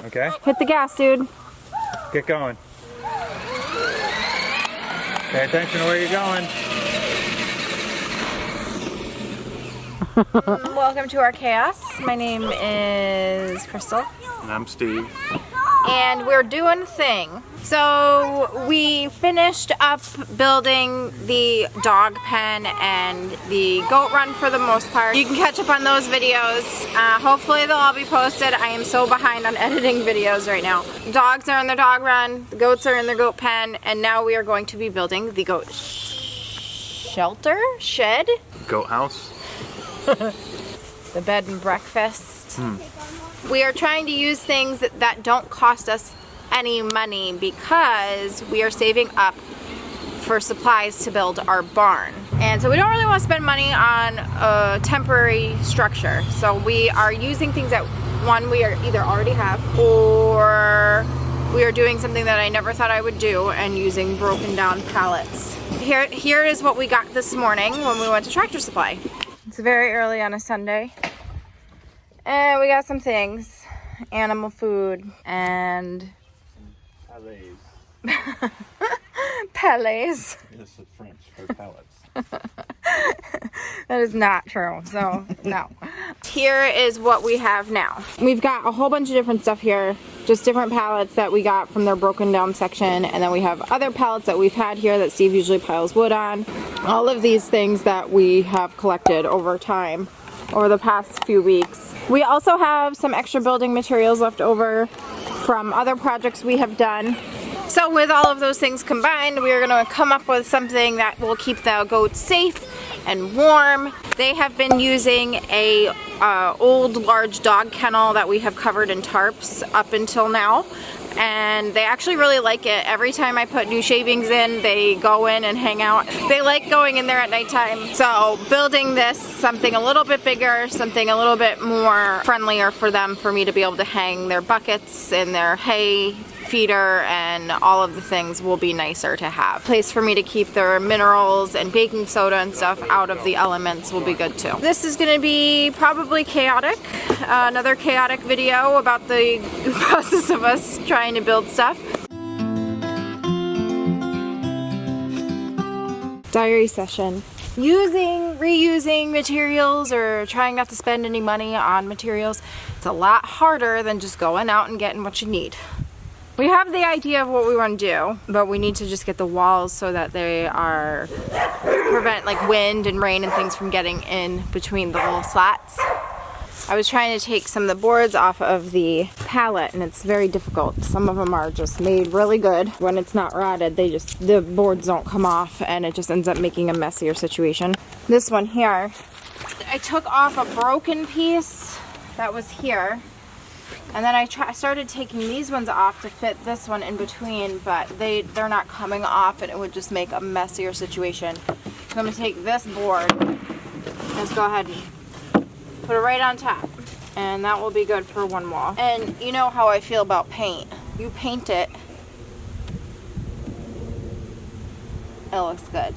Okay? Hit the gas, dude. Get going. Pay attention to where you're going. Welcome to our chaos. My name is Crystal. And I'm Steve. And we're doing a thing. So we finished up building the dog pen and the goat run for the most part. You can catch up on those videos. Hopefully they'll all be posted. I am so behind on editing videos right now. Dogs are in their dog run, the goats are in their goat pen, and now we are going to be building the goat shed? Goat house. The bed and breakfast. We are trying to use things that don't cost us any money because we are saving up for supplies to build our barn. And so we don't really want to spend money on a temporary structure. So we are using things that, one, we either already have, or we are doing something that I never thought I would do and using broken down pallets. Here is what we got this morning when we went to Tractor Supply. It's very early on a Sunday. And we got some things. Animal food and... Pallets. Pallets. This is French for pallets. That is not true, so no. Here is what we have now. We've got a whole bunch of different stuff here. Just different pallets that we got from their broken down section. And then we have other pallets that we've had here that Steve usually piles wood on. All of these things that we have collected over time, over the past few weeks. We also have some extra building materials left over from other projects we have done. So with all of those things combined, we are going to come up with something that will keep the goats safe and warm. They have been using a old large dog kennel that we have covered in tarps up until now. And they actually really like it. Every time I put new shavings in, they go in and hang out. They like going in there at nighttime. So building this, something a little bit bigger, something a little bit more friendlier for them, for me to be able to hang their buckets and their hay feeder and all of the things, will be nicer to have. Place for me to keep their minerals and baking soda and stuff out of the elements will be good too. This is going to be probably chaotic. Another chaotic video about the process of us trying to build stuff. Diary session. Reusing materials or trying not to spend any money on materials. It's a lot harder than just going out and getting what you need. We have the idea of what we want to do, but we need to just get the walls so that they prevent like wind and rain and things from getting in between the little slats. I was trying to take some of the boards off of the pallet and it's very difficult. Some of them are just made really good. When it's not rotted, the boards don't come off and it just ends up making a messier situation. This one here, I took off a broken piece that was here. And then I started taking these ones off to fit this one in between, but they're not coming off and it would just make a messier situation. So I'm going to take this board, let's go ahead and put it right on top. And that will be good for one wall. And you know how I feel about paint. You paint it, it looks good.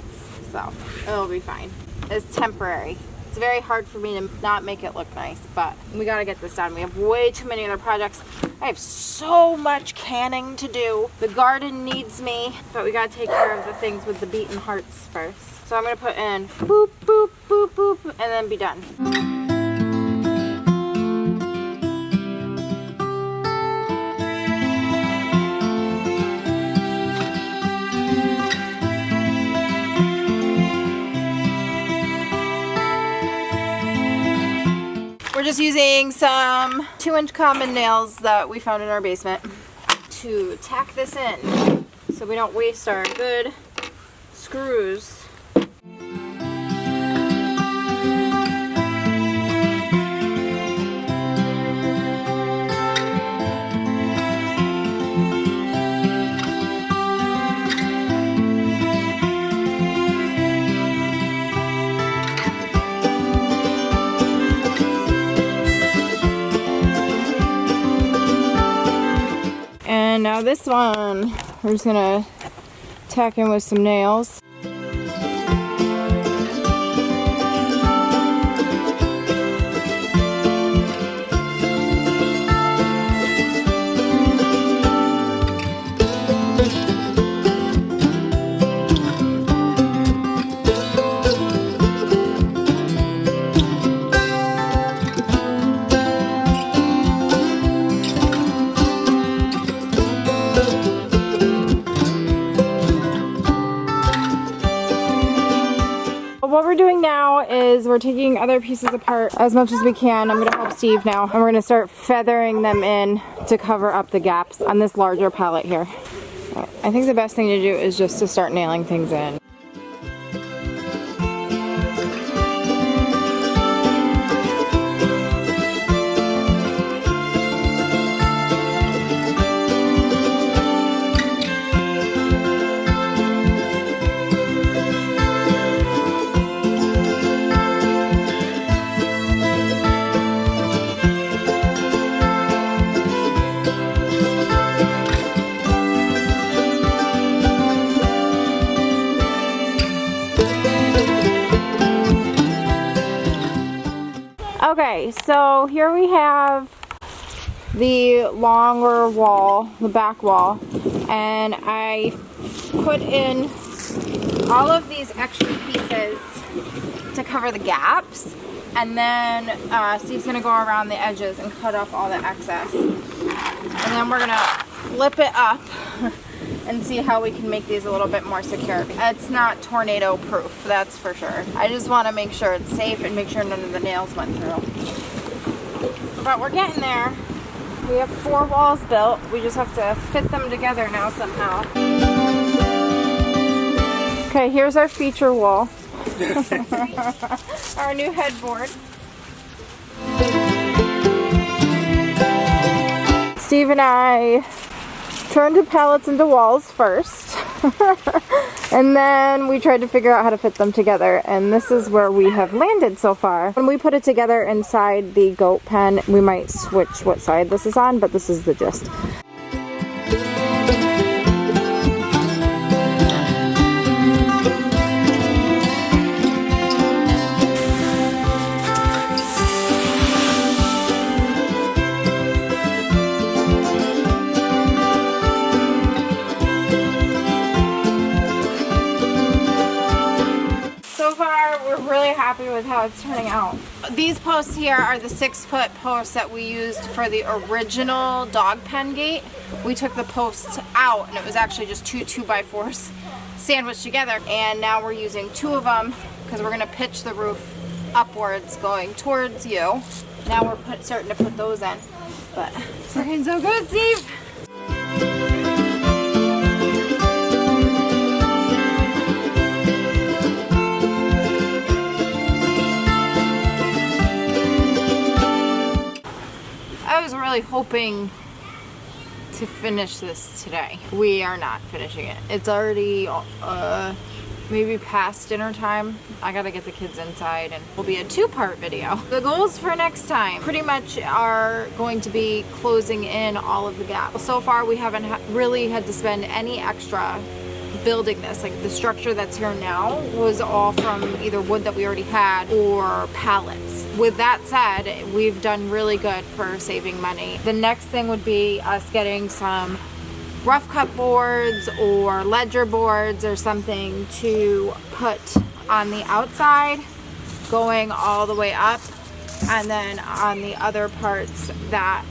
So it'll be fine. It's temporary. It's very hard for me to not make it look nice, but we gotta get this done. We have way too many other projects. I have so much canning to do. The garden needs me, but we gotta take care of the things with the beating hearts first. So I'm gonna put in boop, boop, boop, boop, and then be done. We're just using some 2-inch common nails that we found in our basement to tack this in so we don't waste our good screws. And now this one, we're just gonna tack in with some nails. we're taking other pieces apart as much as we can. I'm gonna help Steve now. And we're gonna start feathering them in to cover up the gaps on this larger pallet here. I think the best thing to do is just to start nailing things in. Okay, so here we have the longer wall, the back wall, and I put in all of these extra pieces to cover the gaps, and then Steve's gonna go around the edges and cut off all the excess, and then we're gonna flip it up and see how we can make these a little bit more secure. It's not tornado proof, that's for sure. I just want to make sure it's safe and make sure none of the nails went through. But we're getting there. We have 4 walls built. We just have to fit them together now somehow. Okay, here's our feature wall. Our new headboard. Steve and I turned the pallets into walls first. And then we tried to figure out how to fit them together, and this is where we have landed so far. When we put it together inside the goat pen, we might switch what side this is on, but this is the gist. Happy with how it's turning out. These posts here are the 6-foot posts that we used for the original dog pen gate. We took the posts out and it was actually just 2 2x4s sandwiched together, and now we're using 2 of them because we're going to pitch the roof upwards going towards you. Now we're starting to put those in, but it's looking so good, Steve. I was really hoping to finish this today. We are not finishing it. It's already maybe past dinner time. I gotta get the kids inside, and it'll be a 2-part video. The goals for next time pretty much are going to be closing in all of the gaps. So far we haven't really had to spend any extra building this. Like, the structure that's here now was all from either wood that we already had or pallets. With that said, we've done really good for saving money. The next thing would be us getting some rough cut boards or ledger boards or something to put on the outside going all the way up, and then on the other parts that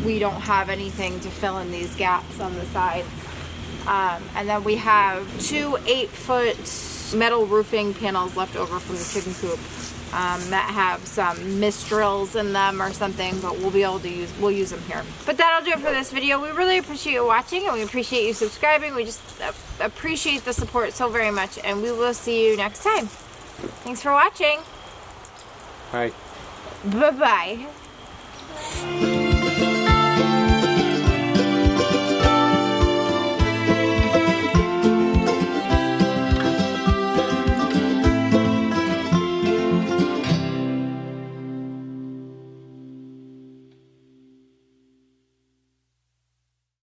we don't have anything to fill in these gaps on the sides. And then we have 2 8-foot metal roofing panels left over from the chicken coop that have some mistrills in them or something, but we'll use them here. But that'll do it for this video. We really appreciate you watching, and we appreciate you subscribing. We just appreciate the support so very much, and we will see you next time. Thanks for watching. Bye. Bye-bye.